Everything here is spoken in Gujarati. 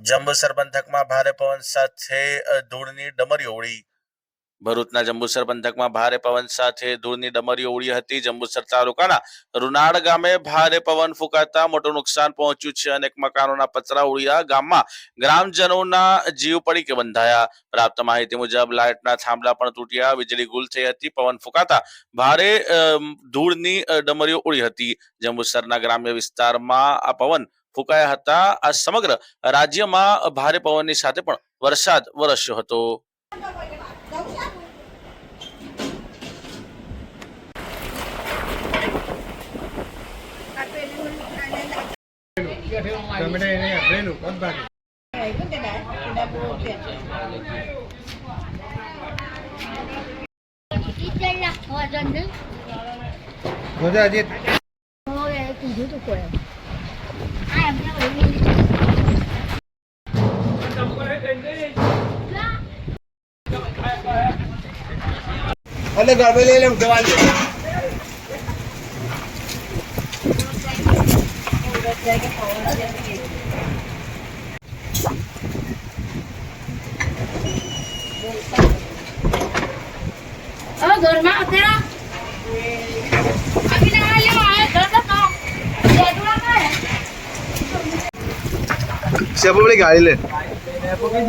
જંબુસર પંથકમાં ભારે પવન સાથે ધૂળની ડમરીઓ ઉડી। ભરૂચના જંબુસર પંથકમાં ભારે પવન સાથે ધૂળની ડમરીઓ ઉડી હતી। જંબુસર તાલુકાના રૂનાડ ગામે ભારે પવન ફૂંકાતા મોટું નુકસાન પહોંચ્યું છે। અનેક મકાનોના પતરા ઉડ્યા। ગામમાં ગ્રામજનોના જીવ પડીકે બંધાયા। પ્રાપ્ત માહિતી મુજબ લાઇટના થાંભલા પણ તૂટ્યા, વીજળી ગુલ થઈ હતી। પવન ફૂંકાતા ભારે ધૂળની ડમરીઓ ઉડી હતી। જંબુસરના ગ્રામ્ય વિસ્તારમાં આ પવન ફૂંકાયા હતા। આ સમગ્ર રાજ્યમાં ભારે પવનની સાથે પણ વરસાદ વરસ્યો હતો। અલે ગરબે લઈ લે ઉઠવા દે घर में तेरा अभी लगा लियो आए घर का काम शेडूल का है सब अपनी गाड़ी ले कोई